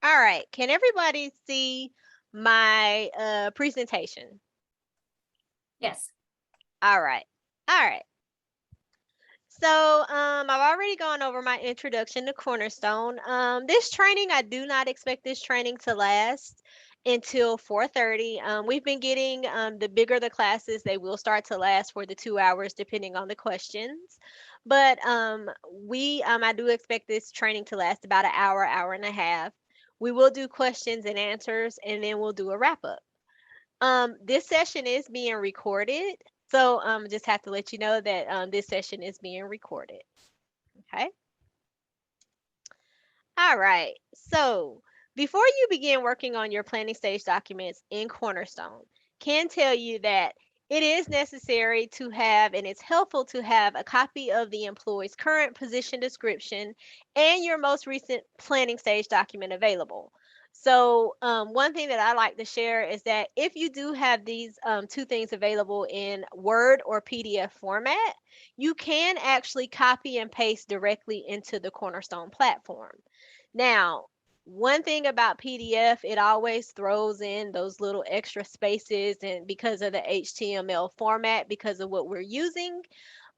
All right. Can everybody see my presentation? Yes. All right. All right. So I've already gone over my introduction to Cornerstone. This training, I do not expect this training to last until 4:30. We've been getting the bigger the classes, they will start to last for the 2 hours, depending on the questions. But I do expect this training to last about an hour, hour and a half. We will do questions and answers, and then we'll do a wrap up. This session is being recorded, so just have to let you know that this session is being recorded. Okay. All right. So before you begin working on your planning stage documents in Cornerstone, can tell you that it is necessary to have and it's helpful to have a copy of the employee's current position description and your most recent planning stage document available. So, one thing that I like to share is that if you do have these two things available in Word or PDF format, you can actually copy and paste directly into the Cornerstone platform. Now, one thing about PDF, it always throws in those little extra spaces and because of the HTML format, because of what we're using.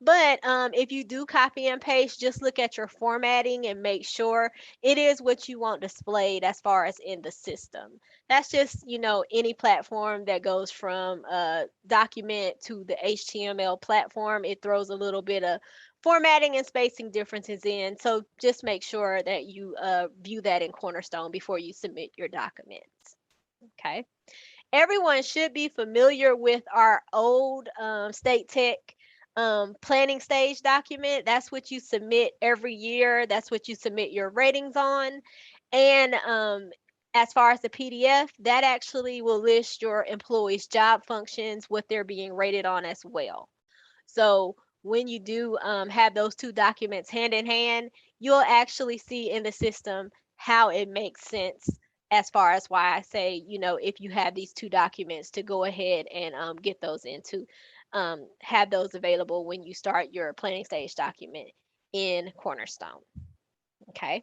But if you do copy and paste, just look at your formatting and make sure it is what you want displayed as far as in the system. That's just, any platform that goes from a document to the HTML platform, it throws a little bit of formatting and spacing differences in. So just make sure that you view that in Cornerstone before you submit your documents. Okay. Everyone should be familiar with our old state tech planning stage document. That's what you submit every year. That's what you submit your ratings on. And as far as the PDF, that actually will list your employees' job functions, what they're being rated on as well. So when you do have those two documents hand in hand, you'll actually see in the system how it makes sense as far as why I say, if you have these two documents to go ahead and get those into, have those available when you start your planning stage document in Cornerstone. Okay.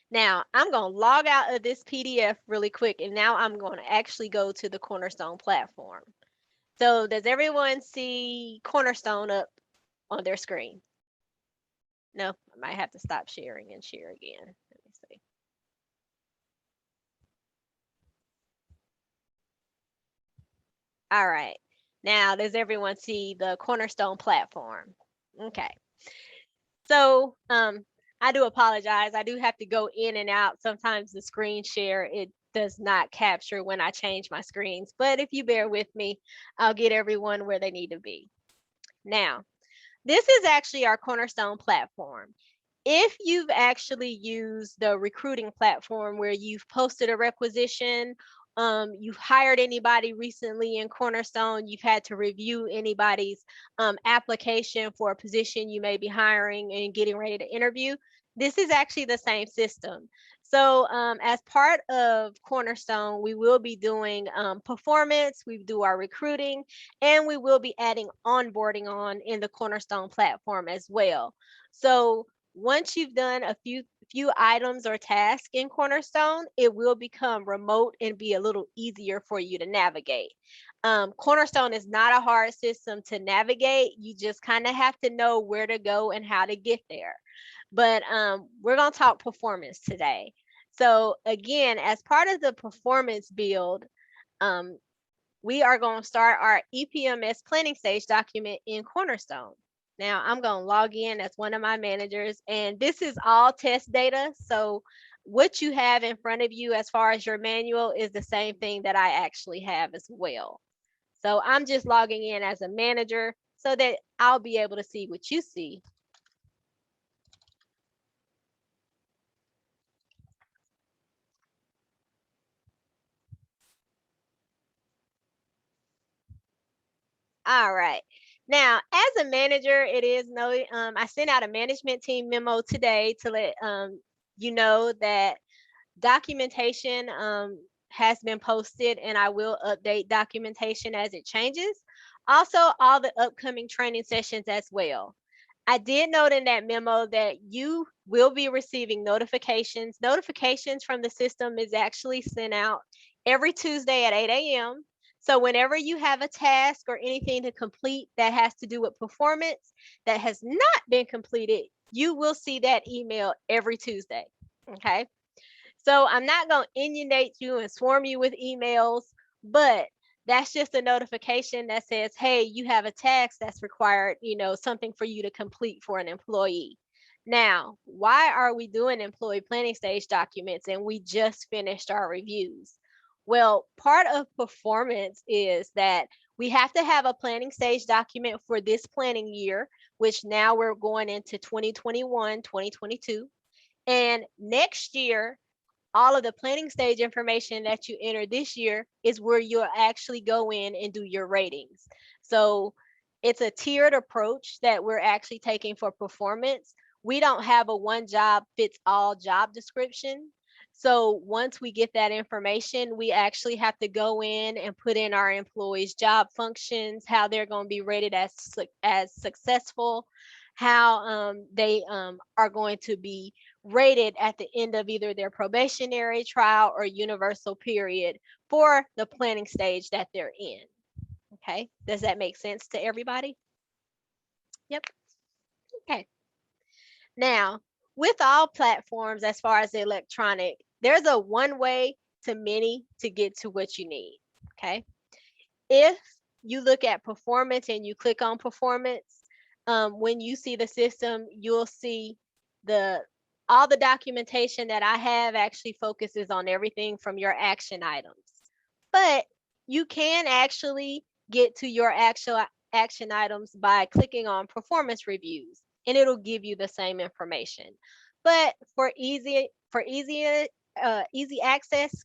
Now I'm going to log out of this PDF really quick, and now I'm going to actually go to the Cornerstone platform. So does everyone see Cornerstone up on their screen? No, I might have to stop sharing and share again. Let me see. All right. Now, does everyone see the Cornerstone platform? Okay. So, I do apologize. I do have to go in and out. Sometimes the screen share, it does not capture when I change my screens. But if you bear with me, I'll get everyone where they need to be. Now, this is actually our Cornerstone platform. If you've actually used the recruiting platform where you've posted a requisition, you've hired anybody recently in Cornerstone, you've had to review anybody's application for a position you may be hiring and getting ready to interview, this is actually the same system. So, as part of Cornerstone, we will be doing performance, we do our recruiting, and we will be adding onboarding on in the Cornerstone platform as well. So, once you've done a few items or tasks in Cornerstone, it will become remote and be a little easier for you to navigate. Cornerstone is not a hard system to navigate. You just kind of have to know where to go and how to get there. But we're going to talk performance today. So again, as part of the performance build, um, we are going to start our EPMS planning stage document in Cornerstone. Now I'm going to log in as one of my managers, and this is all test data. So what you have in front of you as far as your manual is the same thing that I actually have as well. So I'm just logging in as a manager so that I'll be able to see what you see. All right. Now, as a manager, it is no, I sent out a management team memo today to let you know that documentation has been posted, and I will update documentation as it changes. Also, all the upcoming training sessions as well. I did note in that memo that you will be receiving notifications. Notifications from the system is actually sent out every Tuesday at 8 a.m. So whenever you have a task or anything to complete that has to do with performance that has not been completed, you will see that email every Tuesday. Okay. So I'm not going to inundate you and swarm you with emails, but that's just a notification that says, hey, you have a task that's required, something for you to complete for an employee. Now, why are we doing employee planning stage documents and we just finished our reviews? Well, part of performance is that we have to have a planning stage document for this planning year, which now we're going into 2021, 2022. And next year, all of the planning stage information that you enter this year is where you'll actually go in and do your ratings. So it's a tiered approach that we're actually taking for performance. We don't have a one job fits all job description. So once we get that information, we actually have to go in and put in our employees' job functions, how they're going to be rated as successful, how they are going to be rated at the end of either their probationary trial or universal period for the planning stage that they're in. Okay, does that make sense to everybody? Yep. Okay. Now, with all platforms, as far as the electronic, there's a one way to many to get to what you need. Okay. If you look at performance and you click on performance, when you see the system, you'll see the all the documentation that I have actually focuses on everything from your action items. But you can actually get to your actual action items by clicking on performance reviews, and it'll give you the same information. But for easy access,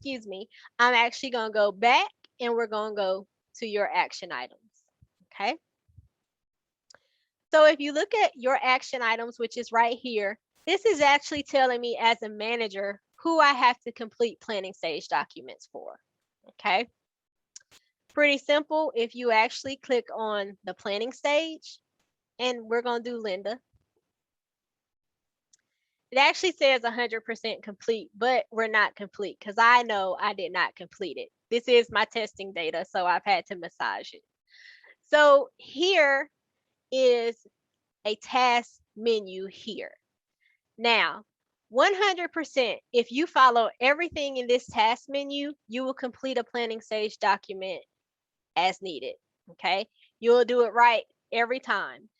I'm actually going to go back and we're going to go to your action items. Okay. So if you look at your action items, which is right here, this is actually telling me as a manager who I have to complete planning stage documents for. Okay. Pretty simple. If you actually click on the planning stage, and we're going to do Linda, it actually says 100% complete, but we're not complete because I know I did not complete it. This is my testing data, so I've had to massage it. So here is a task menu here. Now, 100%, if you follow everything in this task menu, you will complete a planning stage document as needed. Okay. You'll do it right every time.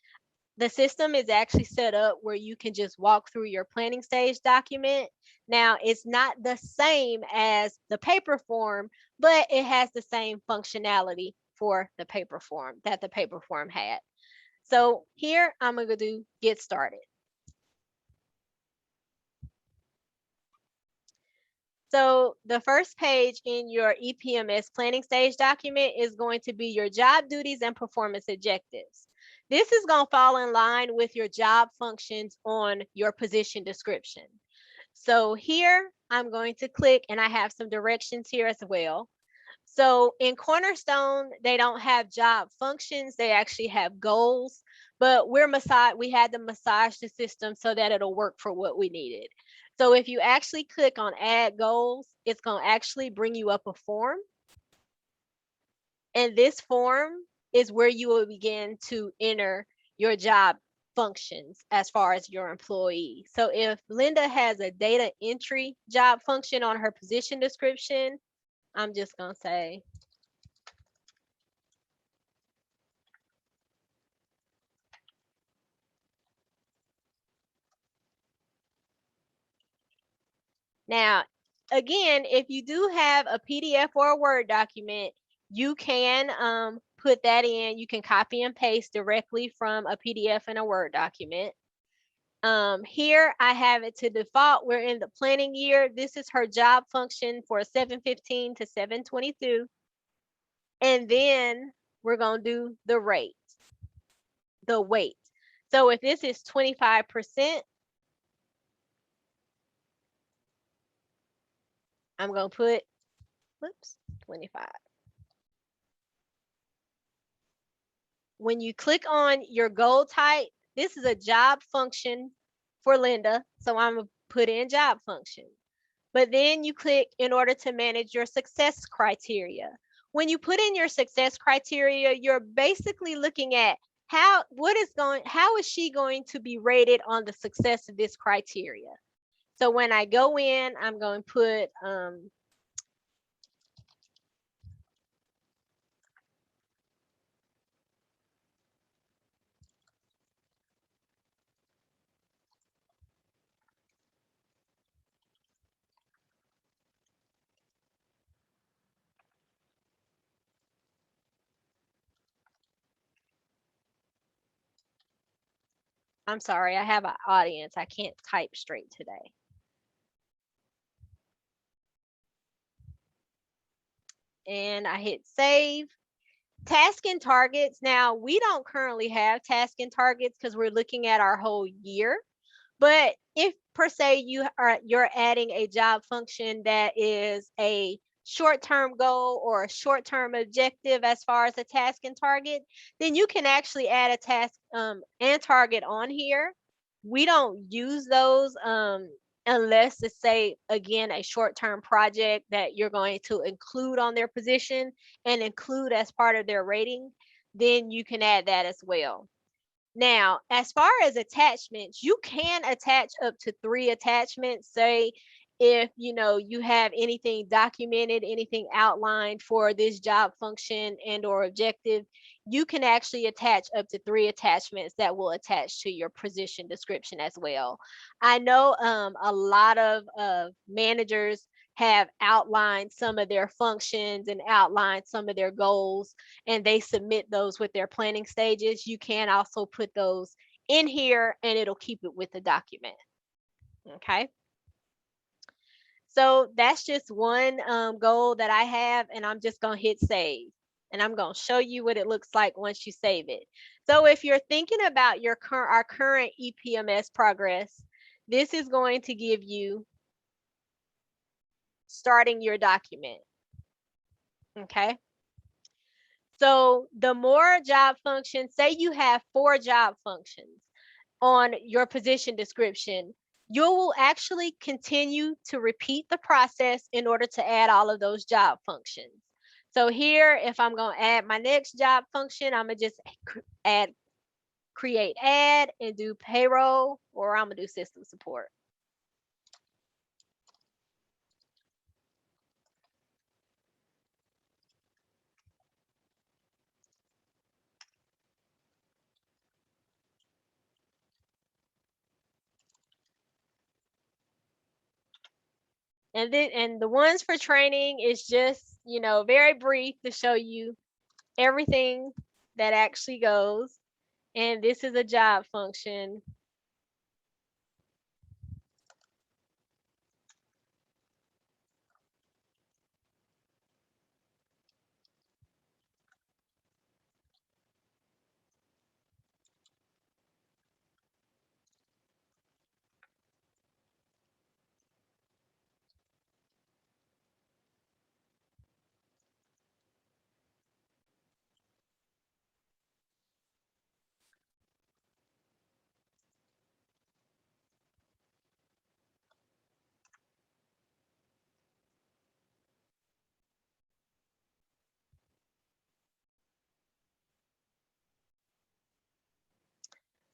The system is actually set up where you can just walk through your planning stage document. Now, it's not the same as the paper form, but it has the same functionality for the paper form that the paper form had. So here I'm going to do get started. So the first page in your EPMS planning stage document is going to be your job duties and performance objectives. This is going to fall in line with your job functions on your position description. So here I'm going to click, and I have some directions here as well. So in Cornerstone, they don't have job functions. They actually have goals, but we had to massage the system so that it'll work for what we needed. So if you actually click on add goals, it's going to actually bring you up a form. And this form is where you will begin to enter your job functions as far as your employee. So if Linda has a data entry job function on her position description, I'm just going to say now, again, if you do have a PDF or a Word document, you can put that in. You can copy and paste directly from a PDF and a Word document. Here I have it to default. We're in the planning year. This is her job function for 715 to 722. And then we're going to do the rate, the weight. So if this is 25%, I'm going to put, 25. When you click on your goal type, this is a job function for Linda. So I'm going to put in job function. But then you click in order to manage your success criteria. When you put in your success criteria, you're basically looking at how is she going to be rated on the success of this criteria. So when I go in, I'm going to put I'm sorry, I have an audience. I can't type straight today. And I hit save. Task and targets. Now, we don't currently have task and targets because we're looking at our whole year. But if per se you're adding a job function that is a short-term goal or a short-term objective as far as a task and target, then you can actually add a task and target on here. We don't use those unless it's, say, again, a short-term project that you're going to include on their position and include as part of their rating, then you can add that as well. Now, as far as attachments, you can attach up to 3 attachments. Say if you have anything documented, anything outlined for this job function and or objective, you can actually attach up to 3 attachments that will attach to your position description as well. I know a lot of managers have outlined some of their functions and outlined some of their goals, and they submit those with their planning stages. You can also put those in here and it'll keep it with the document. Okay. So that's just one goal that I have, and I'm just going to hit save. And I'm going to show you what it looks like once you save it. So if you're thinking about our current EPMS progress, this is going to give you starting your document. Okay. So the more job functions, say you have 4 job functions on your position description, you will actually continue to repeat the process in order to add all of those job functions. So here, if I'm going to add my next job function, I'm going to just create add and do payroll, or I'm going to do system support. And the ones for training is just, very brief to show you everything that actually goes. And this is a job function.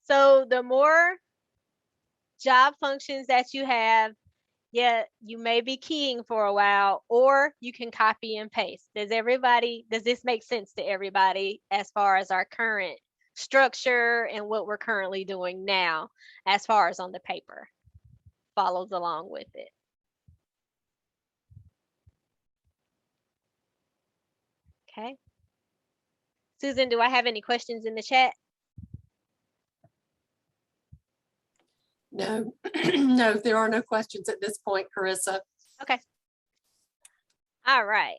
So the more job functions that you have, yeah, you may be keying for a while, or you can copy and paste. Does this make sense to everybody as far as our current structure and what we're currently doing now as far as on the paper? Follows along with it. Okay. Susan, do I have any questions in the chat? No, no, there are no questions at this point, Carissa. Okay. All right.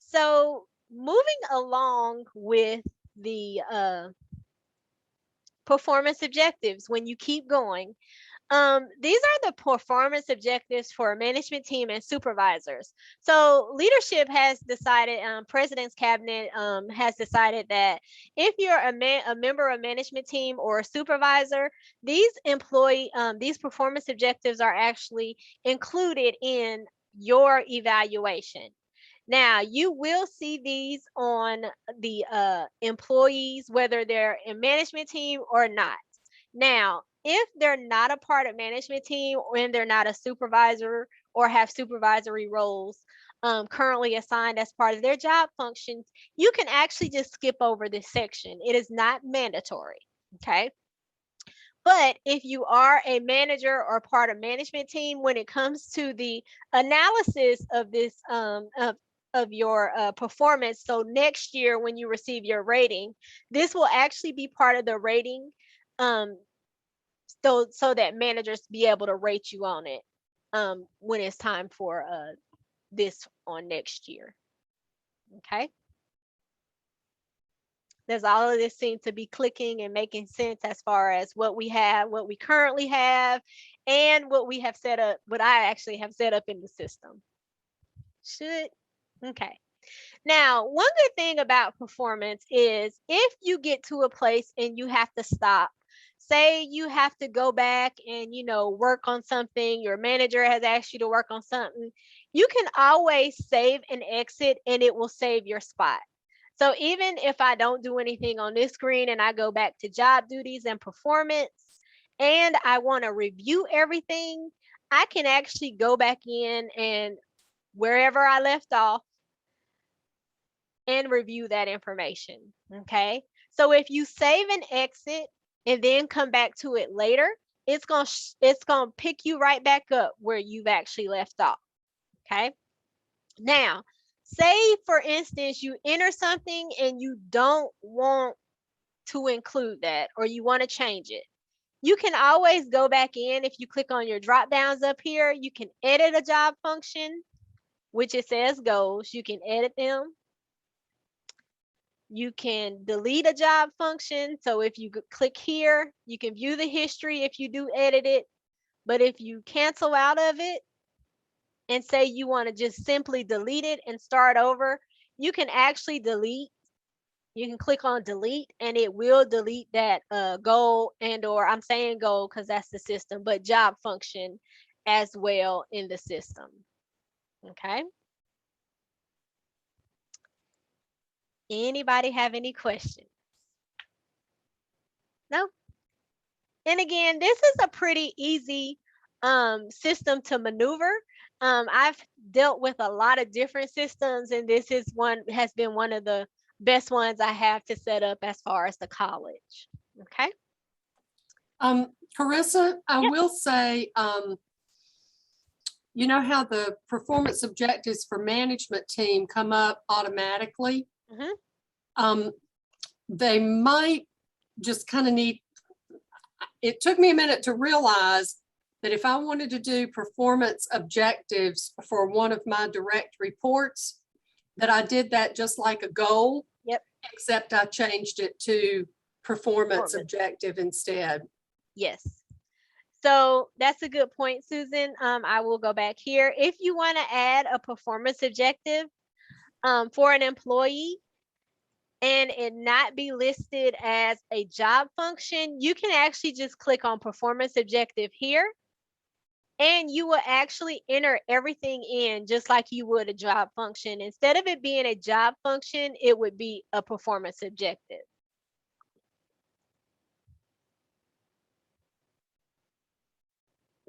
So moving along with the performance objectives, when you keep going, These are the performance objectives for management team and supervisors. So leadership has decided, president's cabinet has decided that if you're a member of management team or a supervisor, these performance objectives are actually included in your evaluation. Now, you will see these on the employees, whether they're in management team or not. Now, if they're not a part of management team and they're not a supervisor or have supervisory roles currently assigned as part of their job functions, you can actually just skip over this section. It is not mandatory. Okay. But if you are a manager or part of management team, when it comes to the analysis of this of your performance, so next year when you receive your rating, this will actually be part of the rating, um, so that managers be able to rate you on it when it's time for this on next year. Okay. Does all of this seem to be clicking and making sense as far as what we have, what we currently have, and what we have set up, what I actually have set up in the system? Should. Okay. Now, one good thing about performance is if you get to a place and you have to stop, say you have to go back and, work on something, your manager has asked you to work on something, you can always save and exit and it will save your spot. So even if I don't do anything on this screen and I go back to job duties and performance and I want to review everything, I can actually go back in and wherever I left off and review that information. Okay. So if you save and exit and then come back to it later, it's going to pick you right back up where you've actually left off. Okay. Now, say for instance, you enter something and you don't want to include that or you want to change it. You can always go back in. If you click on your drop downs up here, you can edit a job function, which it says goals. You can edit them. You can delete a job function. So if you click here, you can view the history if you do edit it. But if you cancel out of it and say you want to just simply delete it and start over, you can actually delete. You can click on delete and it will delete that goal or I'm saying goal because that's the system, but job function as well in the system. Okay. Anybody have any questions? No? And again, this is a pretty easy system to maneuver. I've dealt with a lot of different systems, and this has been one of the best ones I have to set up as far as the college. Okay. Carissa, I Yep. will say, you know how the performance objectives for management team come up automatically? Mm-hmm. They might just kind of need, it took me a minute to realize that if I wanted to do performance objectives for one of my direct reports, that I did that just like a goal. Yep. Except I changed it to performance objective instead. Yes. So that's a good point, Susan. I will go back here. If you want to add a performance objective for an employee and it not be listed as a job function, you can actually just click on performance objective here and you will actually enter everything in just like you would a job function. Instead of it being a job function, it would be a performance objective.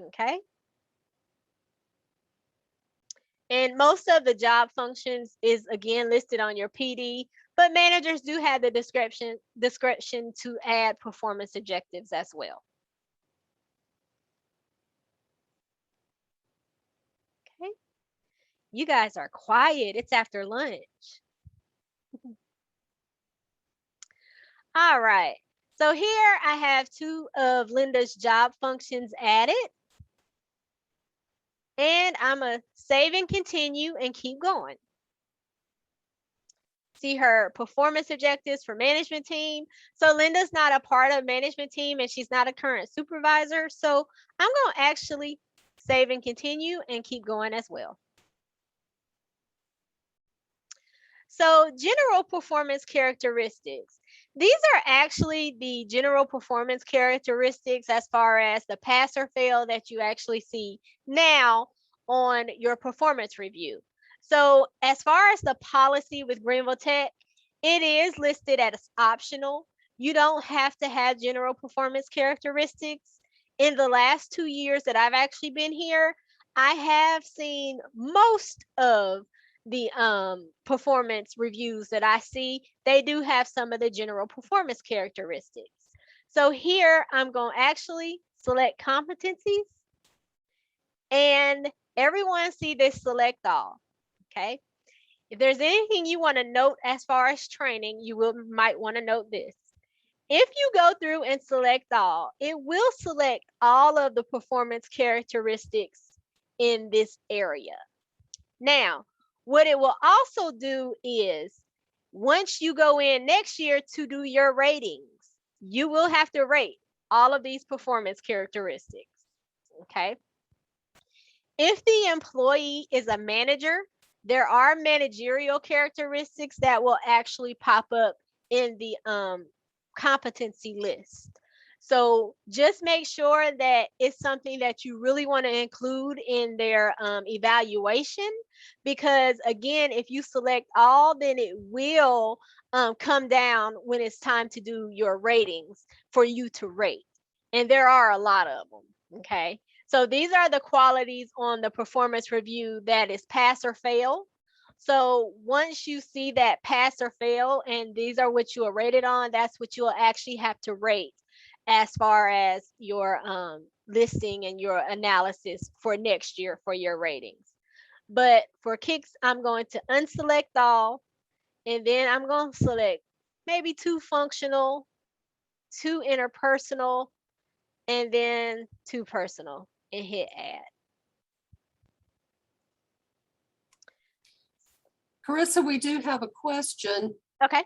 Okay. And most of the job functions is again listed on your PD, but managers do have the discretion to add performance objectives as well. Okay. You guys are quiet. It's after lunch. All right. So here I have two of Linda's job functions added. And I'm going to save and continue and keep going. see her performance objectives for management team. So Linda's not a part of management team and she's not a current supervisor. So I'm going to actually save and continue and keep going as well. So general performance characteristics. These are actually the general performance characteristics as far as the pass or fail that you actually see now on your performance review. So as far as the policy with Greenville Tech, it is listed as optional. You don't have to have general performance characteristics. In the last 2 years that I've actually been here, I have seen most of the performance reviews that I see, they do have some of the general performance characteristics. So here I'm going to actually select competencies and everyone see this select all. Okay. If there's anything you want to note as far as training, you might want to note this. If you go through and select all, it will select all of the performance characteristics in this area. Now, what it will also do is once you go in next year to do your ratings, you will have to rate all of these performance characteristics. Okay. If the employee is a manager, there are managerial characteristics that will actually pop up in the competency list. So just make sure that it's something that you really want to include in their evaluation, because again, if you select all, then it will come down when it's time to do your ratings for you to rate. And there are a lot of them, okay? So these are the qualities on the performance review that is pass or fail. So once you see that pass or fail, and these are what you are rated on, that's what you'll actually have to rate as far as your listing and your analysis for next year for your ratings. But for kicks, I'm going to unselect all, and then I'm going to select maybe 2 functional, 2 interpersonal, and then 2 personal, and hit add. Carissa, we do have a question. Okay.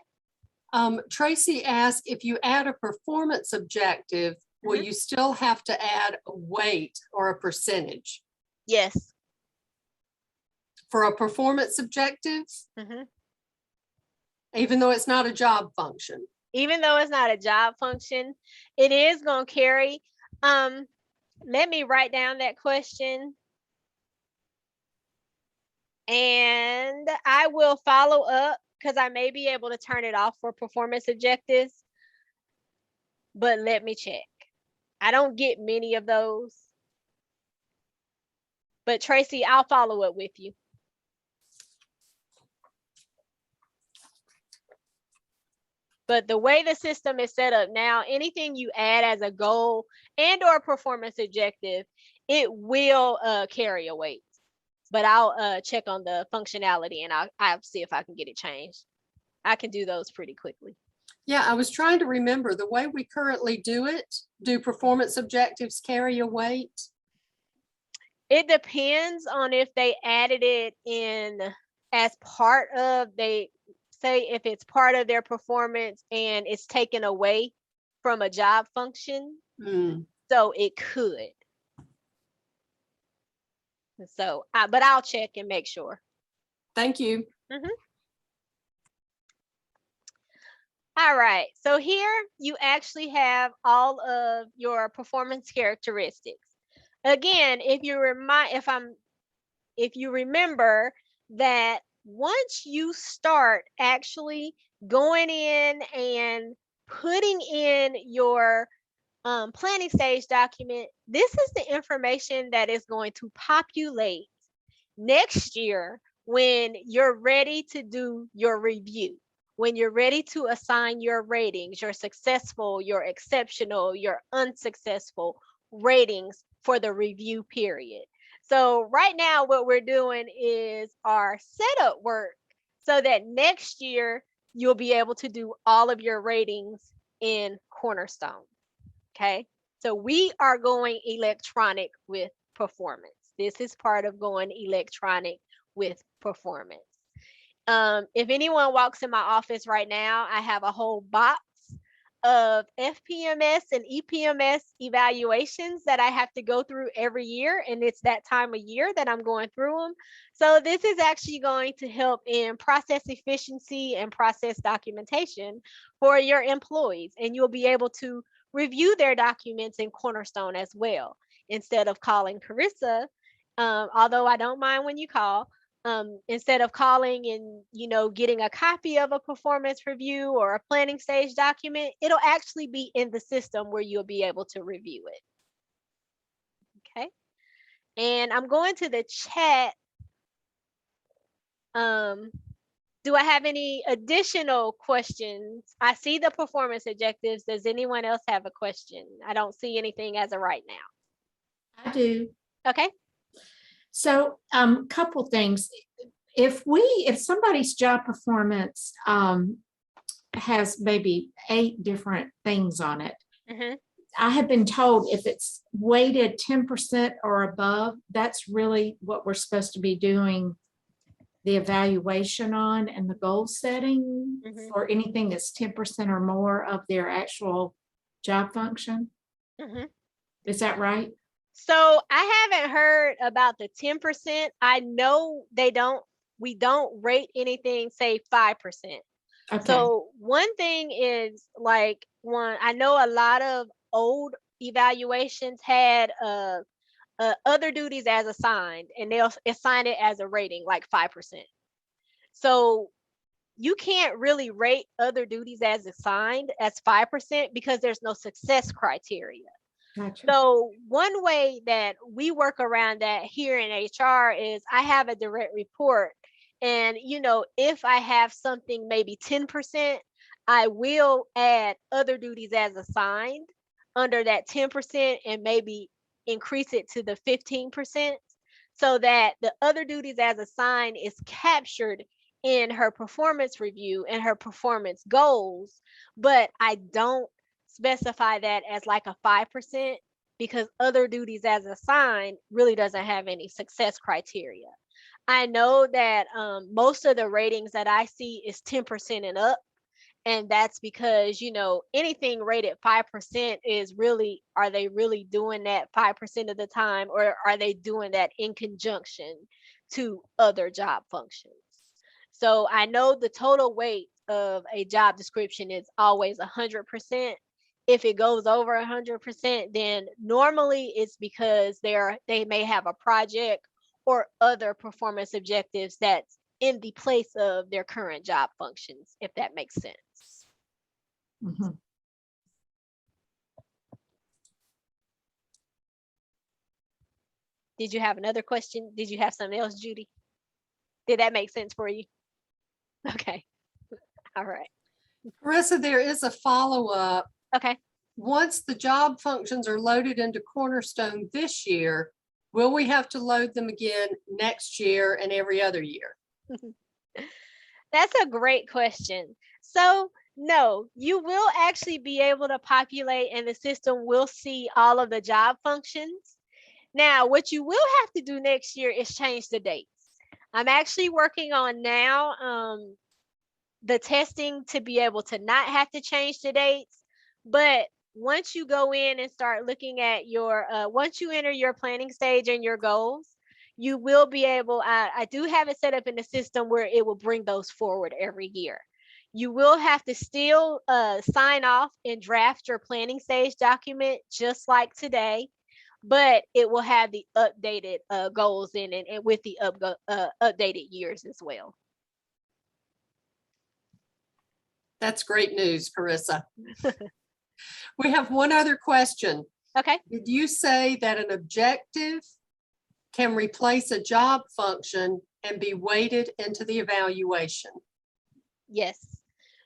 Tracy asked, if you add a performance objective, will you still have to add a weight or a percentage? Yes. For a performance objective, even though it's not a job function? Even though it's not a job function, it is going to carry. Let me write down that question. And I will follow up because I may be able to turn it off for performance objectives. But let me check. I don't get many of those. But Tracy, I'll follow up with you. But the way the system is set up now, anything you add as a goal and or performance objective, it will carry a weight. But I'll check on the functionality and I'll see if I can get it changed. I can do those pretty quickly. Yeah, I was trying to remember the way we currently do it. Do performance objectives carry a weight? It depends on if they added it in as part of, they say if it's part of their performance and it's taken away from a job function. So it could. So, but I'll check and make sure. Thank you. All right. So here you actually have all of your performance characteristics. Again, if you remember that once you start actually going in and putting in your planning stage document, this is the information that is going to populate next year when you're ready to do your review, when you're ready to assign your ratings, your successful, your exceptional, your unsuccessful ratings for the review period. So right now what we're doing is our setup work so that next year you'll be able to do all of your ratings in Cornerstone. Okay, so we are going electronic with performance. This is part of going electronic with performance. If anyone walks in my office right now, I have a whole box of FPMS and EPMS evaluations that I have to go through every year, and it's that time of year that I'm going through them. So this is actually going to help in process efficiency and process documentation for your employees, and you'll be able to review their documents in Cornerstone as well instead of calling Carissa. Although I don't mind when you call, instead of calling and getting a copy of a performance review or a planning stage document, it'll actually be in the system where you'll be able to review it. Okay, and I'm going to the chat. Do I have any additional questions? I see the performance objectives. Does anyone else have a question? I don't see anything as of right now. I do. Okay. So, couple things. If somebody's job performance has maybe 8 different things on it, I have been told if it's weighted 10% or above, that's really what we're supposed to be doing the evaluation on and the goal setting for anything that's 10% or more of their actual job function. Is that right? So I haven't heard about the 10%. I know we don't rate anything, say 5%. Okay. So one thing is I know a lot of old evaluations had other duties as assigned, and they'll assign it as a rating, like 5%. So you can't really rate other duties as assigned as 5% because there's no success criteria. Gotcha. So one way that we work around that here in HR is I have a direct report, and if I have something maybe 10%, I will add other duties as assigned under that 10% and maybe increase it to the 15% so that the other duties as assigned is captured in her performance review and her performance goals, but I don't specify that as like a 5% because other duties as assigned really doesn't have any success criteria. I know that most of the ratings that I see is 10% and up. And that's because, anything rated 5% is really, are they really doing that 5% of the time, or are they doing that in conjunction to other job functions? So I know the total weight of a job description is always 100%. If it goes over 100%, then normally it's because they may have a project or other performance objectives that's in the place of their current job functions, if that makes sense. Did you have another question? Did you have something else, Judy? Did that make sense for you? Okay. All right. Carissa, there is a follow-up. Okay. Once the job functions are loaded into Cornerstone this year, will we have to load them again next year and every other year? That's a great question. So no, you will actually be able to populate and the system will see all of the job functions. Now, what you will have to do next year is change the dates. I'm actually working on now the testing to be able to not have to change the dates. But once you go in and start looking at once you enter your planning stage and your goals, you will be able, I do have it set up in the system where it will bring those forward every year. You will have to still sign off and draft your planning stage document just like today, but it will have the updated goals in it and with the updated years as well. That's great news, Carissa. We have one other question. Okay. Did you say that an objective can replace a job function and be weighted into the evaluation? Yes.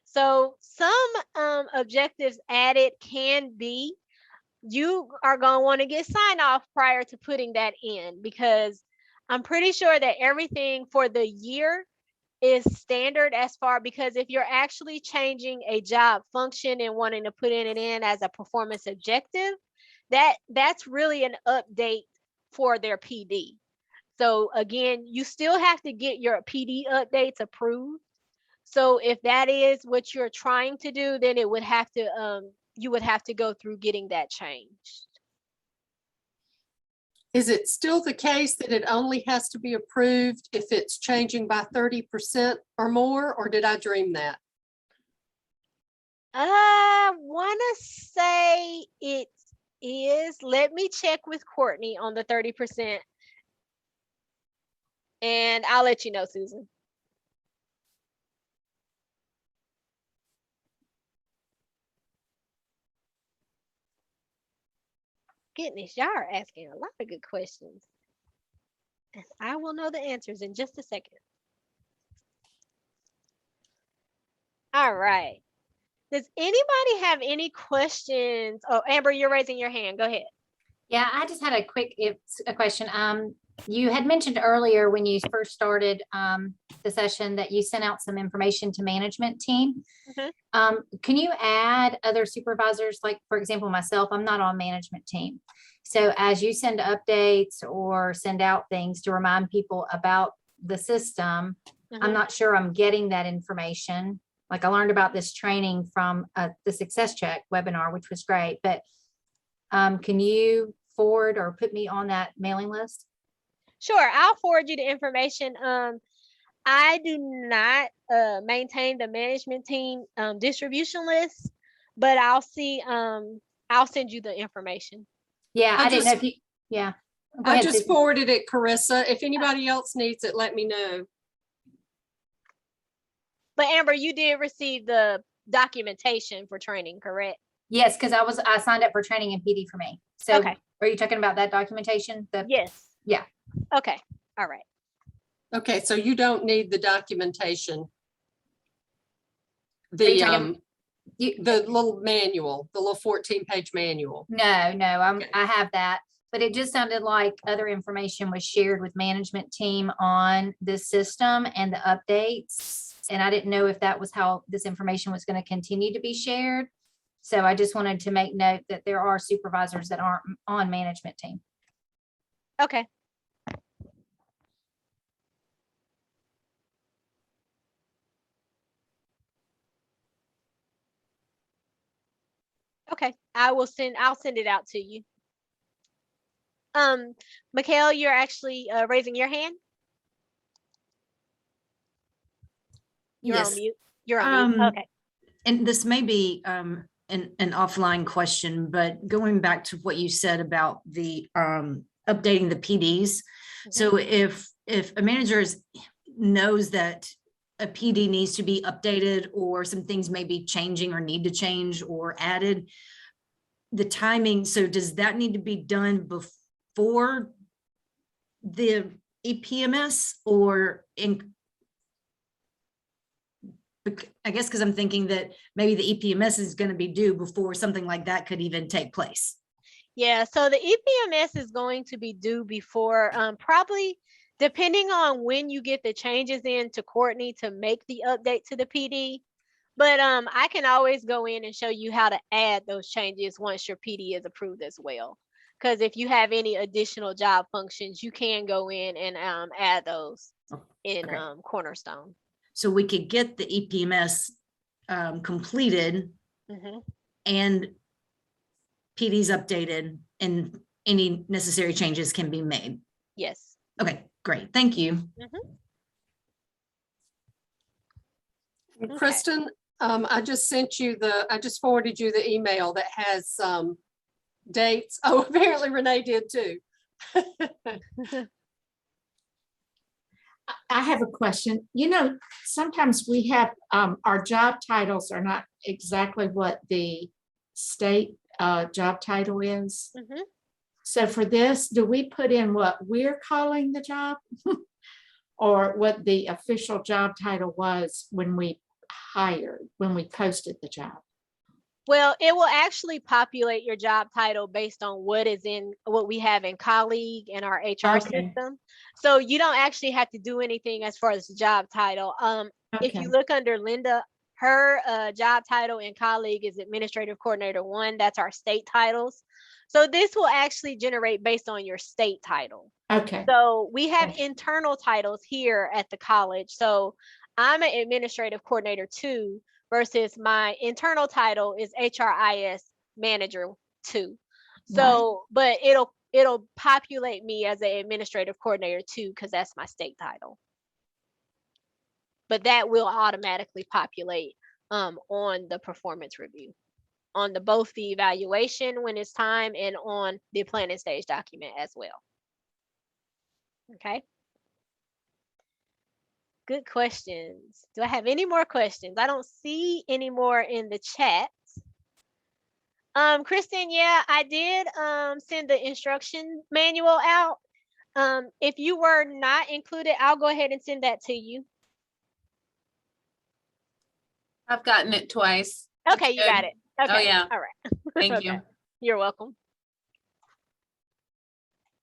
So some objectives added can be, you are going to want to get sign off prior to putting that in, because I'm pretty sure that everything for the year is standard as far, because if you're actually changing a job function and wanting to put it in as a performance objective, that's really an update for their PD. So again, you still have to get your PD updates approved. So if that is what you're trying to do, then it would have to you would have to go through getting that changed. Is it still the case that it only has to be approved if it's changing by 30% or more, or did I dream that? I want to say it is. Let me check with Courtney on the 30%. And I'll let you know, Susan. Goodness, y'all are asking a lot of good questions. And I will know the answers in just a second. All right. Does anybody have any questions? Oh, Amber, you're raising your hand. Go ahead. Yeah, I just had a question. You had mentioned earlier when you first started the session that you sent out some information to management team. Can you add other supervisors? Like, for example, myself, I'm not on management team. So as you send updates or send out things to remind people about the system, I'm not sure I'm getting that information. Like I learned about this training from the Success Check webinar, which was great, but can you forward or put me on that mailing list? Sure, I'll forward you the information. I do not maintain the management team distribution list, but I'll send you the information. Yeah, I didn't know if you, yeah. Go I ahead, just Susan. forwarded it, Carissa. If anybody else needs it, let me know. But Amber, you did receive the documentation for training, correct? Yes, because I signed up for training in PD for me. So Okay. are you talking about that documentation? Yes. Yeah. Okay. All right. Okay, so you don't need the documentation. Are you The talking- the little manual, the little 14-page manual. No, I have that, but it just sounded like other information was shared with management team on this system and the updates. And I didn't know if that was how this information was going to continue to be shared. So I just wanted to make note that there are supervisors that aren't on management team. Okay. Okay. I'll send it out to you. Mikhail, you're actually raising your hand. You're on Yes. mute. You're on mute. Okay. And this may be an offline question, but going back to what you said about the updating the PDs. So if a manager knows that a PD needs to be updated or some things may be changing or need to change or added, the timing, so does that need to be done before the EPMS or in? I guess because I'm thinking that maybe the EPMS is going to be due before something like that could even take place. Yeah, so the EPMS is going to be due before probably depending on when you get the changes in to Courtney to make the update to the PD. But I can always go in and show you how to add those changes once your PD is approved as well. Because if you have any additional job functions, you can go in and add those in Cornerstone. So we could get the EPMS completed and PDs updated and any necessary changes can be made. Yes. Okay, great. Thank you. Kristen, I just forwarded you the email that has dates. Oh, apparently Renee did too. I have a question. You know, sometimes we have our job titles are not exactly what the state job title is. So for this, do we put in what we're calling the job or what the official job title was when we posted the job? Well, it will actually populate your job title based on what we have in Colleague and our HR system. So you don't actually have to do anything as far as the job title. If you look under Linda, her job title in Colleague is Administrative Coordinator 1. That's our state titles. So this will actually generate based on your state title. Okay. So we have Okay. internal titles here at the college. So I'm an administrative coordinator 2 versus my internal title is HRIS manager 2. So, but it'll populate me as an administrative coordinator 2 because that's my state title. But that will automatically populate on the performance review, on the both the evaluation when it's time and on the planning stage document as well. Okay. Good questions. Do I have any more questions? I don't see any more in the chat. Kristen, yeah, I did send the instruction manual out. If you were not included, I'll go ahead and send that to you. I've gotten it twice. Okay, you got it. Okay. Oh yeah. All right. Thank Okay. you. You're welcome.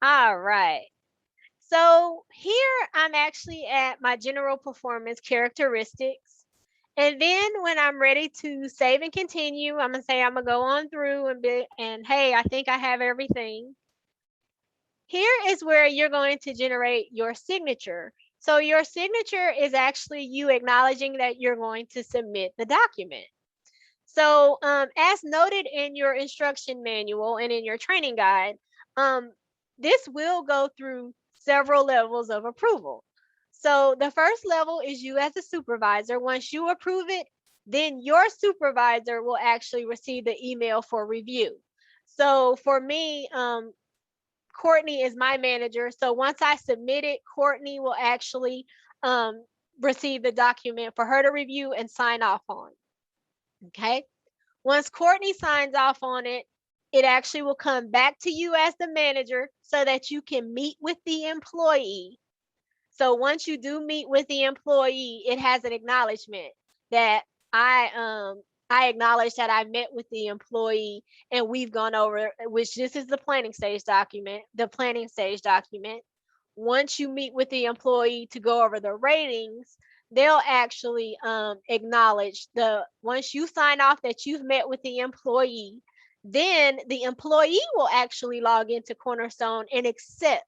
All right. So here I'm actually at my general performance characteristics. And then when I'm ready to save and continue, I'm gonna say I'm gonna go on through and hey, I think I have everything. Here is where you're going to generate your signature. So your signature is actually you acknowledging that you're going to submit the document. So as noted in your instruction manual and in your training guide, this will go through several levels of approval. So the first level is you as a supervisor. Once you approve it, then your supervisor will actually receive the email for review. So for me, Courtney is my manager. So once I submit it, Courtney will actually receive the document for her to review and sign off on. Okay. Once Courtney signs off on it, it actually will come back to you as the manager so that you can meet with the employee. So once you do meet with the employee, it has an acknowledgement that I acknowledge that I met with the employee and we've gone over, which this is the planning stage document, Once you meet with the employee to go over the ratings, they'll actually acknowledge once you sign off that you've met with the employee, then the employee will actually log into Cornerstone and accept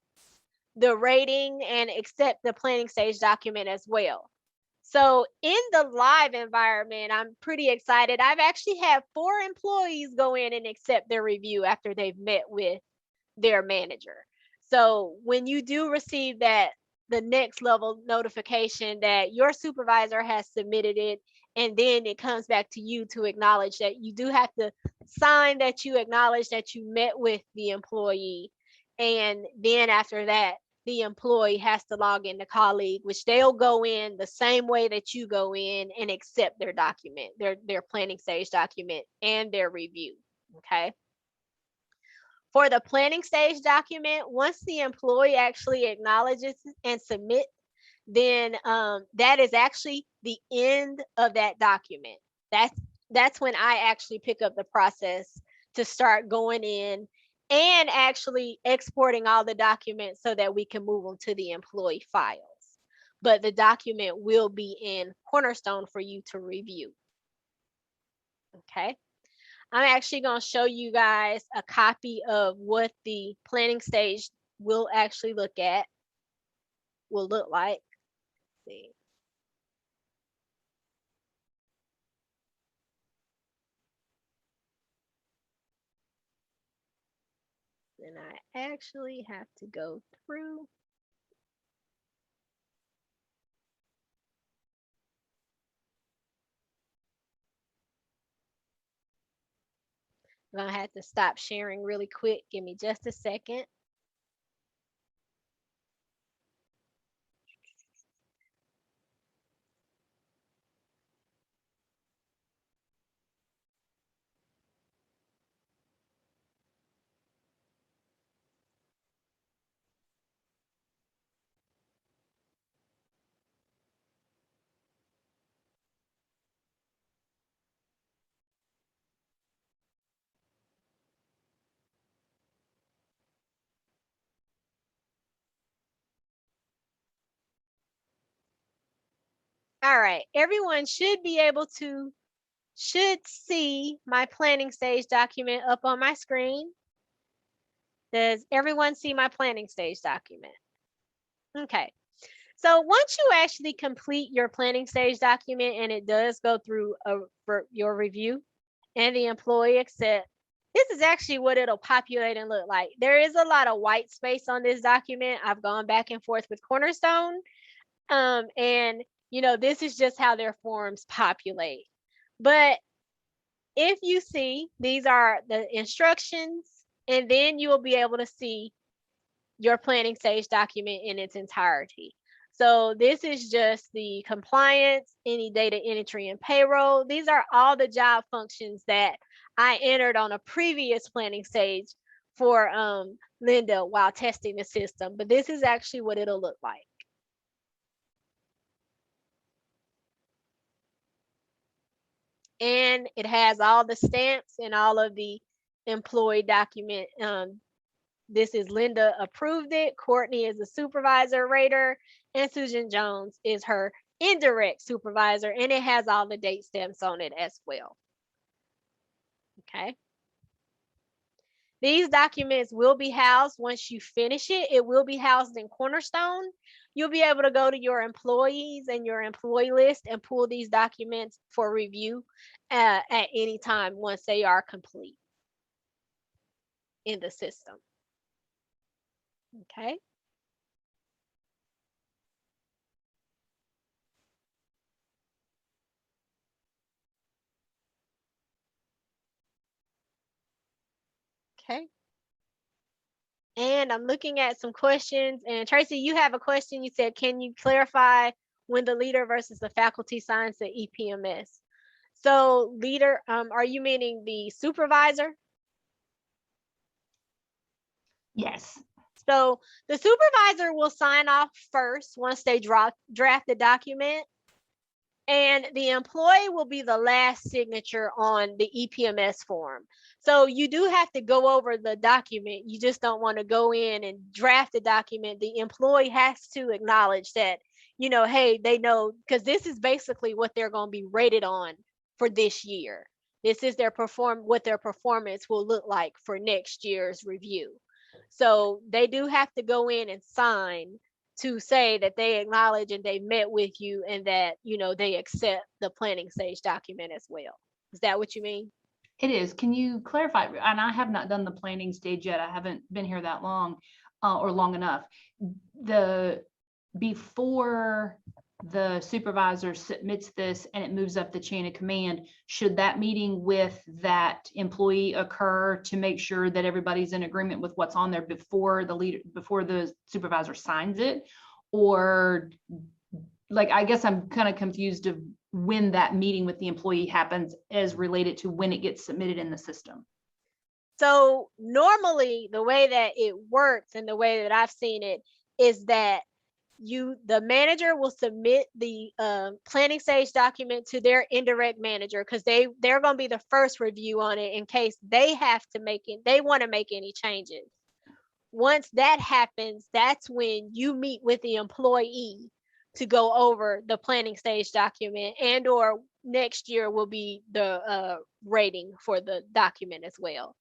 the rating and accept the planning stage document as well. So in the live environment, I'm pretty excited. I've actually had 4 employees go in and accept their review after they've met with their manager. So when you do receive that, the next level notification that your supervisor has submitted it, and then it comes back to you to acknowledge that you do have to sign that you acknowledge that you met with the employee. And then after that, the employee has to log in the colleague, which they'll go in the same way that you go in and accept their document, their planning stage document and their review. Okay. For the planning stage document, once the employee actually acknowledges and submit, then that is actually the end of that document. That's when I actually pick up the process to start going in and actually exporting all the documents so that we can move them to the employee files. But the document will be in Cornerstone for you to review. Okay. I'm actually going to show you guys a copy of what the planning stage will actually look like. Let's see. And I actually have to go through. I'm going to have to stop sharing really quick. Give me just a second. All right, everyone should see my planning stage document up on my screen. Does everyone see my planning stage document? Okay. So once you actually complete your planning stage document and it does go through for your review and the employee accept, this is actually what it'll populate and look like. There is a lot of white space on this document. I've gone back and forth with Cornerstone. And this is just how their forms populate. But if you see, these are the instructions, and then you will be able to see your planning stage document in its entirety. So this is just the compliance, any data entry and payroll. These are all the job functions that I entered on a previous planning stage for Linda while testing the system. But this is actually what it'll look like. And it has all the stamps and all of the employee document. This is Linda approved it. Courtney is the supervisor rater, and Susan Jones is her indirect supervisor, and it has all the date stamps on it as well. Okay. These documents will be housed once you finish it. It will be housed in Cornerstone. You'll be able to go to your employees and your employee list and pull these documents for review at any time once they are complete in the system. Okay. Okay. And I'm looking at some questions. And Tracy, you have a question. You said, can you clarify when the leader versus the faculty signs the EPMS? So leader, are you meaning the supervisor? Yes. So the supervisor will sign off first once they draft the document, and the employee will be the last signature on the EPMS form. So you do have to go over the document. You just don't want to go in and draft the document. The employee has to acknowledge that, hey, they know, because this is basically what they're going to be rated on for this year. This is what their performance will look like for next year's review. So they do have to go in and sign to say that they acknowledge and they met with you and that, they accept the planning stage document as well. Is that what you mean? It is. Can you clarify? And I have not done the planning stage yet. I haven't been here that long or long enough. Before the supervisor submits this and it moves up the chain of command, should that meeting with that employee occur to make sure that everybody's in agreement with what's on there before the supervisor signs it? Or I guess I'm kind of confused of when that meeting with the employee happens as related to when it gets submitted in the system. So normally the way that it works and the way that I've seen it is that the manager will submit the planning stage document to their indirect manager, because they're going to be the first review on it in case they want to make any changes. Once that happens, that's when you meet with the employee to go over the planning stage document, and or next year will be the rating for the document as well.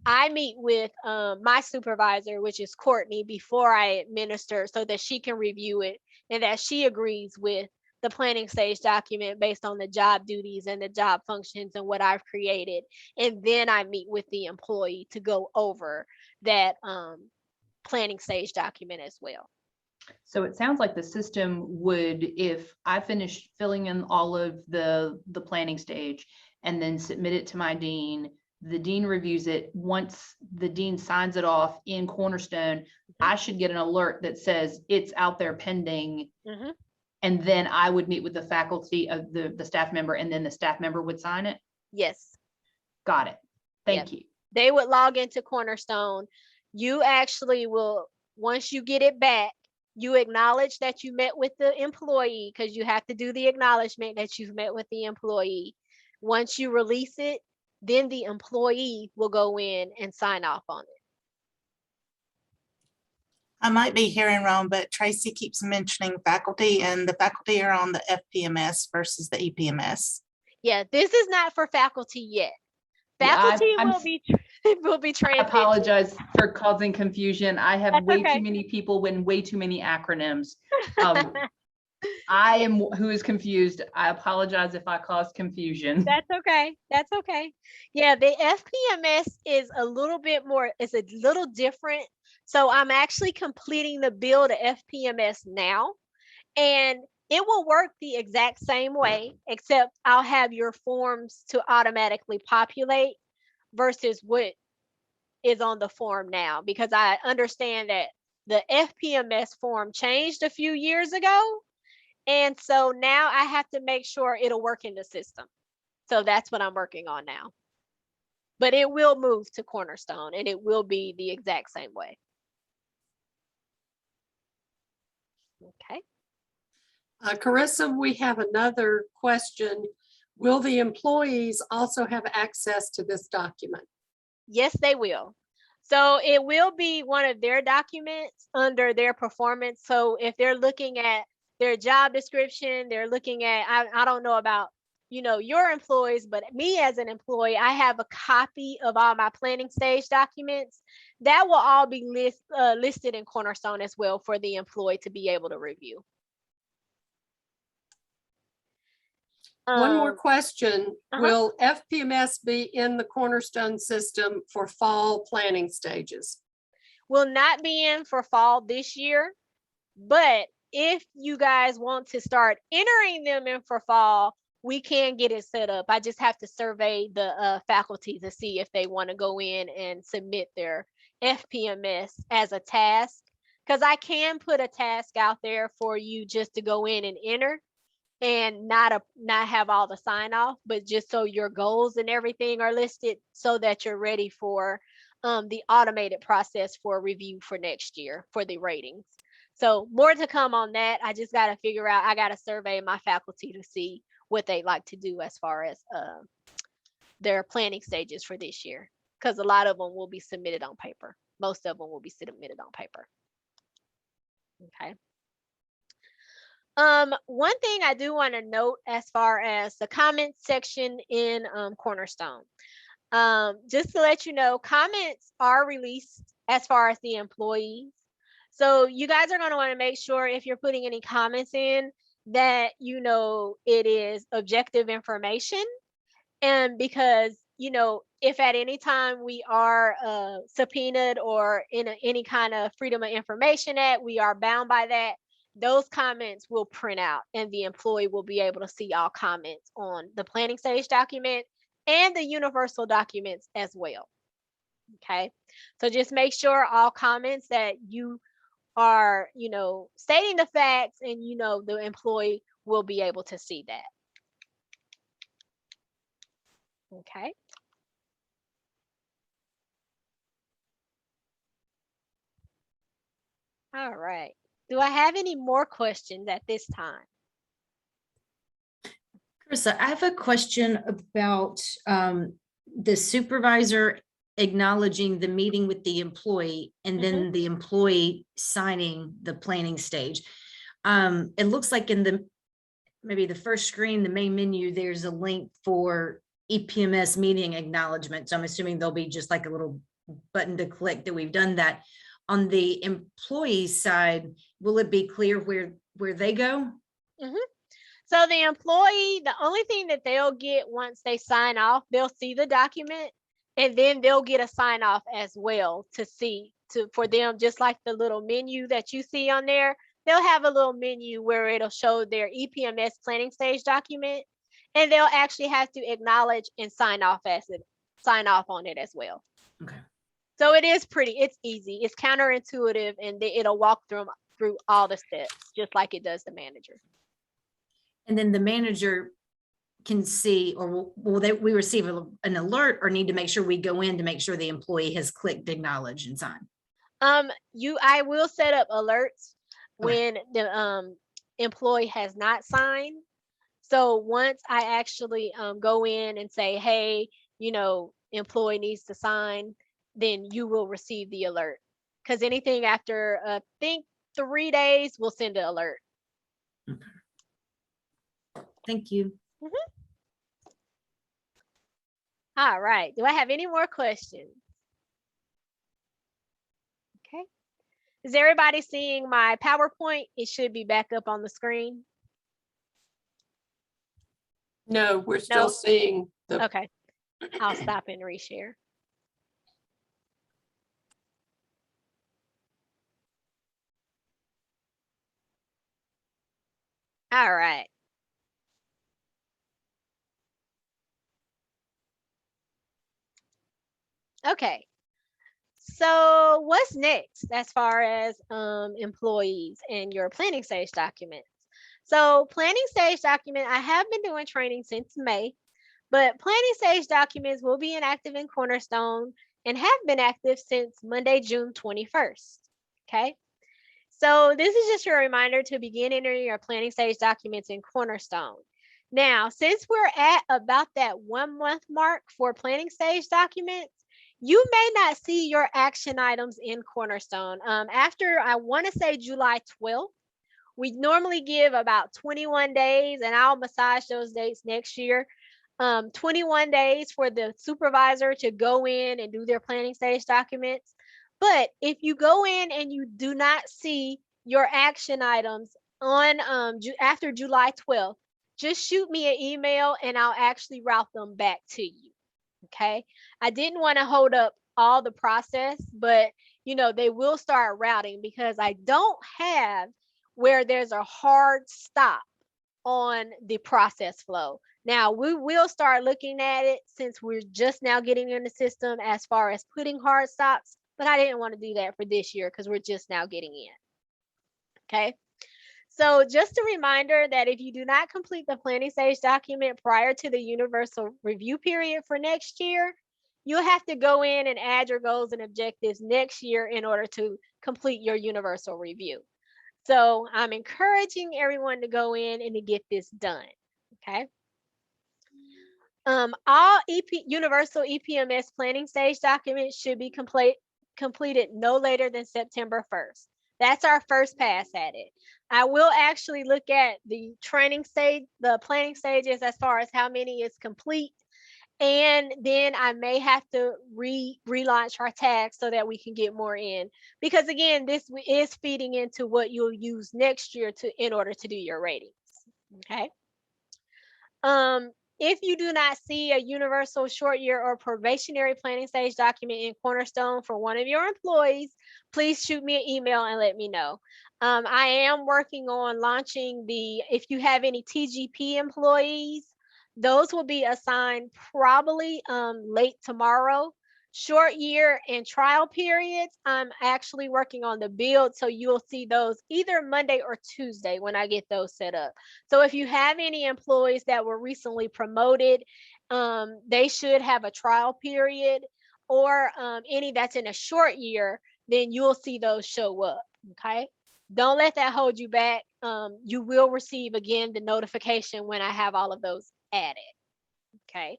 I meet with my supervisor, which is Courtney, before I administer so that she can review it and that she agrees with the planning stage document based on the job duties and the job functions and what I've created. And then I meet with the employee to go over that planning stage document as well. So it sounds like the system would, if I finish filling in all of the planning stage and then submit it to my dean, the dean reviews it. Once the dean signs it off in Cornerstone, I should get an alert that says it's out there pending. And then I would meet with the faculty of the staff member, and then the staff member would sign it. Yes. Got it. Thank you. They would log into Cornerstone. You actually will, once you get it back, you acknowledge that you met with the employee, because you have to do the acknowledgement that you've met with the employee. Once you release it, then the employee will go in and sign off on it. I might be hearing wrong, but Tracy keeps mentioning faculty, and the faculty are on the FPMS versus the EPMS. Yeah, this is not for faculty yet. Yeah, Faculty I'm will be will be I transitioned. apologize for causing confusion. I have That's way okay. too many people with way too many acronyms. I am who is confused. I apologize if I caused confusion. That's okay. That's okay. Yeah, the FPMS is a little bit more, it's a little different. So I'm actually completing the build of FPMS now, and it will work the exact same way, except I'll have your forms to automatically populate versus what is on the form now, because I understand that the FPMS form changed a few years ago. And so now I have to make sure it'll work in the system. So that's what I'm working on now. But it will move to Cornerstone and it will be the exact same way. Okay. Carissa, we have another question. Will the employees also have access to this document? Yes, they will. So it will be one of their documents under their performance. So if they're looking at their job description, they're looking at, I don't know about, your employees, but me as an employee, I have a copy of all my planning stage documents. That will all be listed in Cornerstone as well for the employee to be able to review. One more question. uh-huh. Will FPMS be in the Cornerstone system for fall planning stages? Will not be in for fall this year, but if you guys want to start entering them in for fall, we can get it set up. I just have to survey the faculty to see if they want to go in and submit their FPMS as a task, because I can put a task out there for you just to go in and enter and not have all the sign off, but just so your goals and everything are listed so that you're ready for the automated process for review for next year for the ratings. So more to come on that. I just got to figure out, I got to survey my faculty to see what they like to do as far as their planning stages for this year, because a lot of them will be submitted on paper. Most of them will be submitted on paper. Okay. One thing I do want to note as far as the comments section in Cornerstone, just to let you know, comments are released as far as the employees. So you guys are going to want to make sure if you're putting any comments in that it is objective information. And because if at any time we are subpoenaed or in any kind of Freedom of Information Act, we are bound by that. Those comments will print out and the employee will be able to see all comments on the planning stage document and the universal documents as well. Okay, so just make sure all comments that you are, stating the facts, and the employee will be able to see that. Okay. All right. Do I have any more questions at this time? Carissa, I have a question about the supervisor acknowledging the meeting with the employee and then the employee signing the planning stage. It looks like in maybe the first screen, the main menu, there's a link for EPMS meeting acknowledgement. So I'm assuming there'll be just like a little button to click that we've done that. On the employee side, will it be clear where they go? So the employee, the only thing that they'll get once they sign off, they'll see the document and then they'll get a sign off as well for them, just like the little menu that you see on there. They'll have a little menu where it'll show their EPMS planning stage document, and they'll actually have to acknowledge and sign off on it as well. Okay. So it's easy, it's counterintuitive, and it'll walk through all the steps, just like it does the manager. And then the manager can see, or will we receive an alert, or need to make sure we go in to make sure the employee has clicked acknowledge and sign? I will set up alerts Okay. when the employee has not signed. So once I actually go in and say, hey, employee needs to sign, then you will receive the alert. Because anything after I think 3 days, we'll send an alert. Okay. Thank you. All right. Do I have any more questions? Okay. Is everybody seeing my PowerPoint? It should be back up on the screen. No, we're still No? seeing the, Okay. I'll stop and reshare. All right. Okay. So what's next as far as employees and your planning stage documents? So planning stage document, I have been doing training since May, but planning stage documents will be inactive in Cornerstone and have been active since Monday, June 21st. Okay. So this is just your reminder to begin entering your planning stage documents in Cornerstone. Now, since we're at about that 1 month mark for planning stage documents, you may not see your action items in Cornerstone. After, I want to say July 12th, we normally give about 21 days, and I'll massage those dates next year. 21 days for the supervisor to go in and do their planning stage documents. But if you go in and you do not see your action items on after July 12th, just shoot me an email and I'll actually route them back to you. Okay. I didn't want to hold up all the process, but they will start routing because I don't have where there's a hard stop on the process flow. Now we will start looking at it since we're just now getting in the system as far as putting hard stops, but I didn't want to do that for this year because we're just now getting in. Okay. So just a reminder that if you do not complete the planning stage document prior to the universal review period for next year, you'll have to go in and add your goals and objectives next year in order to complete your universal review. So I'm encouraging everyone to go in and to get this done. Okay. All universal EPMS planning stage documents should be completed no later than September 1st. That's our first pass at it. I will actually look at the training stage, the planning stages as far as how many is complete. And then I may have to relaunch our tags so that we can get more in. Because again, this is feeding into what you'll use next year in order to do your ratings. Okay. If you do not see a universal short year or probationary planning stage document in Cornerstone for one of your employees, please shoot me an email and let me know. I am working on launching if you have any TGP employees, those will be assigned probably late tomorrow. Short year and trial periods, I'm actually working on the build, so you'll see those either Monday or Tuesday when I get those set up. So if you have any employees that were recently promoted, they should have a trial period, or any that's in a short year, then you'll see those show up. Okay. Don't let that hold you back. You will receive again the notification when I have all of those added. Okay.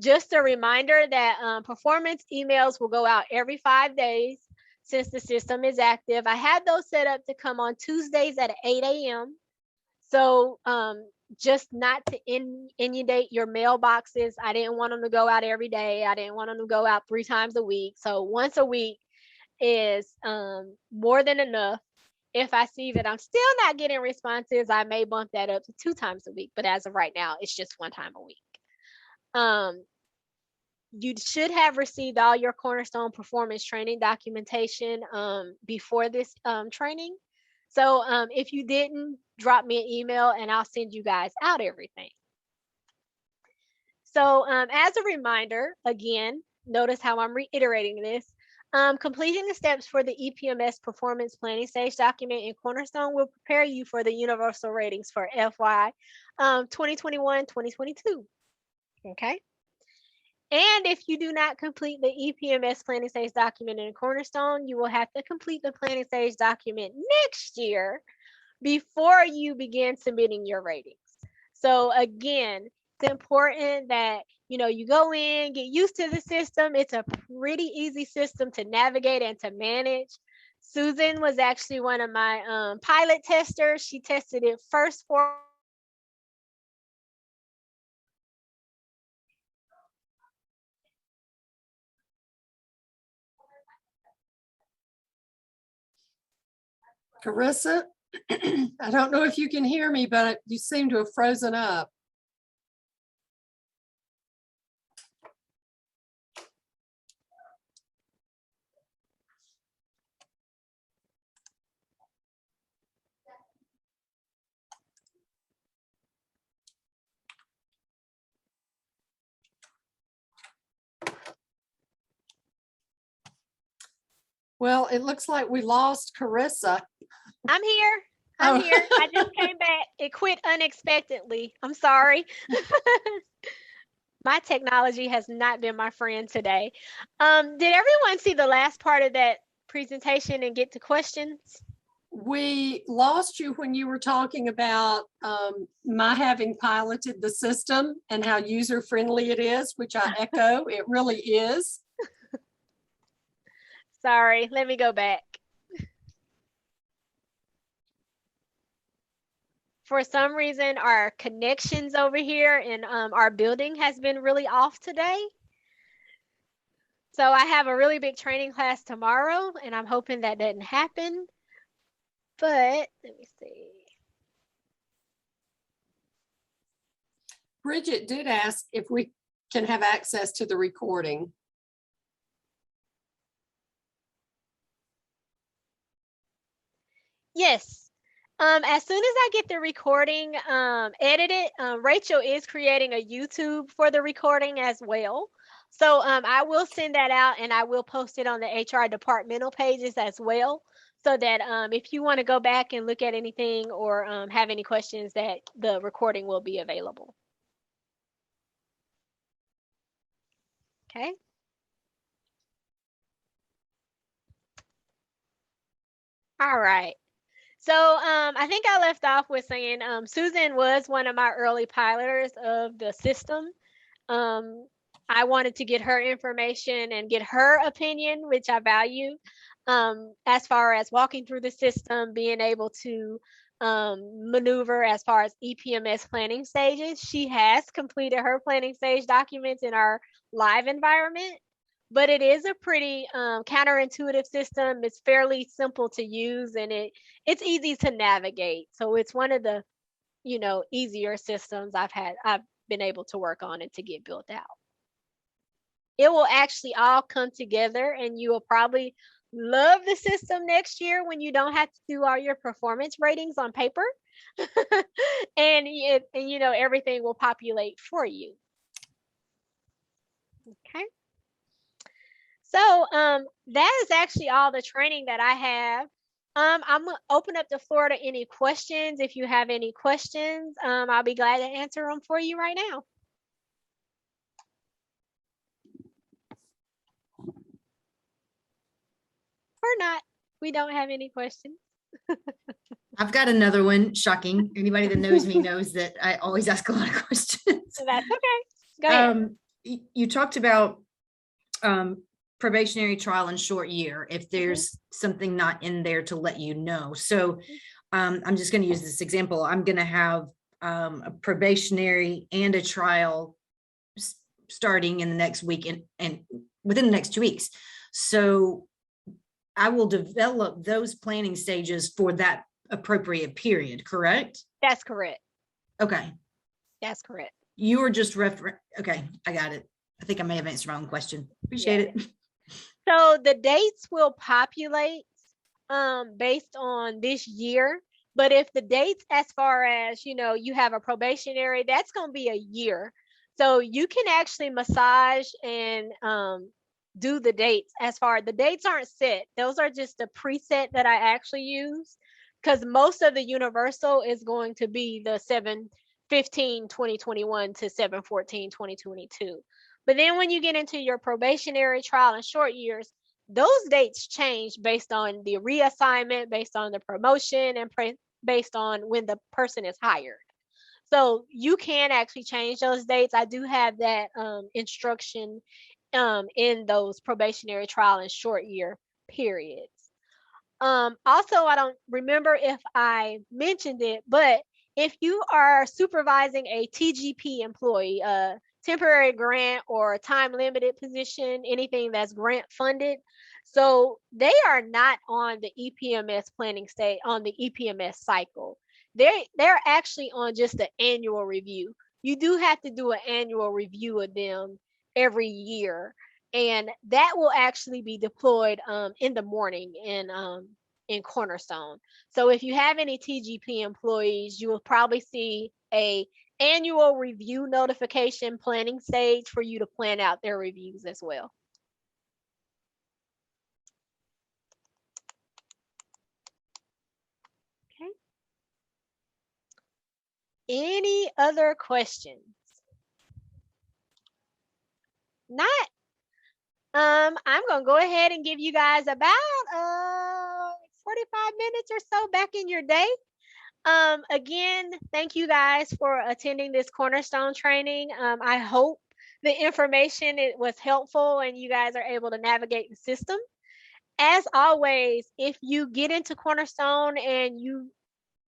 Just a reminder that performance emails will go out every 5 days since the system is active. I had those set up to come on Tuesdays at 8 a.m. So just not to inundate your mailboxes. I didn't want them to go out every day. I didn't want them to go out 3 times a week. So once a week is more than enough. If I see that I'm still not getting responses, I may bump that up to 2 times a week. But as of right now, it's just 1 time a week. You should have received all your Cornerstone performance training documentation before this training. So if you didn't, drop me an email and I'll send you guys out everything. So as a reminder, again, notice how I'm reiterating this. Completing the steps for the EPMS performance planning stage document in Cornerstone will prepare you for the universal ratings for FY 2021-2022. Okay. And if you do not complete the EPMS planning stage document in Cornerstone, you will have to complete the planning stage document next year before you begin submitting your ratings. So again, it's important that you go in, get used to the system. It's a pretty easy system to navigate and to manage. Susan was actually one of my pilot testers. She tested it first for Carissa, I don't know if you can hear me, but you seem to have frozen up. Well, it looks like we lost Carissa. I'm here. I'm here. I just came back. It quit unexpectedly. I'm sorry. My technology has not been my friend today. Did everyone see the last part of that presentation and get to questions? We lost you when you were talking about my having piloted the system and how user-friendly it is, which I echo. It really is. Sorry, let me go back. For some reason, our connections over here in our building has been really off today. So I have a really big training class tomorrow, and I'm hoping that doesn't happen. But let me see. Bridget did ask if we can have access to the recording. Yes. As soon as I get the recording edited, Rachel is creating a YouTube for the recording as well. So I will send that out and I will post it on the HR departmental pages as well. So that if you want to go back and look at anything or have any questions, that the recording will be available. Okay. All right. So I think I left off with saying Susan was one of my early piloters of the system. I wanted to get her information and get her opinion, which I value, as far as walking through the system, being able to maneuver as far as EPMS planning stages. She has completed her planning stage documents in our live environment. But it is a pretty counterintuitive system. It's fairly simple to use and it's easy to navigate. So it's one of the, easier systems I've been able to work on and to get built out. It will actually all come together and you will probably love the system next year when you don't have to do all your performance ratings on paper. and everything will populate for you. Okay. So that is actually all the training that I have. I'm gonna open up the floor to any questions. If you have any questions, I'll be glad to answer them for you right now. Or not. We don't have any questions. I've got another one. Shocking. Anybody that knows me knows that I always ask a lot of questions. So that's okay. Go ahead. You talked about probationary trial and short year, if there's something not in there to let you know. So I'm just going to use this example. I'm going to have a probationary and a trial starting in the next week and within the next 2 weeks. So I will develop those planning stages for that appropriate period, correct? That's correct. Okay. That's correct. You were just okay, I got it. I think I may have answered my own question. Appreciate it. So the dates will populate based on this year. But if the dates, as far as, you have a probationary, that's going to be a year. So you can actually massage and do the dates. As far as the dates aren't set, those are just the preset that I actually use, because most of the universal is going to be the 7/15/2021 to 7/14/2022. But then when you get into your probationary, trial, and short years, those dates change based on the reassignment, based on the promotion, and based on when the person is hired. So you can actually change those dates. I do have that instruction in those probationary, trial, and short year periods. Also, I don't remember if I mentioned it, but if you are supervising a TGP employee, temporary grant or time limited position, anything that's grant funded, So they are not on the EPMS planning stage, on the EPMS cycle. They're actually on just the annual review. You do have to do an annual review of them every year, and that will actually be deployed in the morning in Cornerstone. So if you have any TGP employees, you will probably see a annual review notification planning stage for you to plan out their reviews as well. Okay. Any other questions? Not. I'm gonna go ahead and give you guys about 45 minutes or so back in your day. Again, thank you guys for attending this Cornerstone training. I hope the information it was helpful and you guys are able to navigate the system. As always, if you get into Cornerstone and you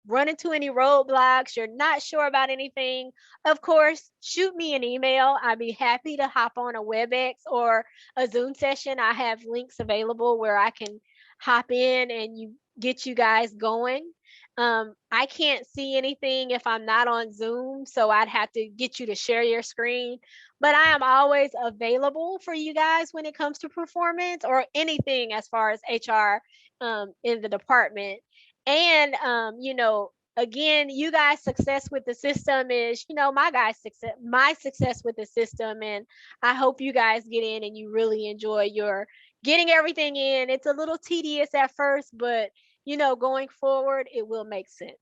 run into any roadblocks, you're not sure about anything, of course, shoot me an email. I'd be happy to hop on a WebEx or a Zoom session. I have links available where I can hop in and get you guys going. I can't see anything if I'm not on Zoom, so I'd have to get you to share your screen. But I am always available for you guys when it comes to performance or anything as far as HR in the department. And again, you guys' success with the system is, my success with the system. And I hope you guys get in and you really enjoy your getting everything in. It's a little tedious at first, but going forward, it will make sense.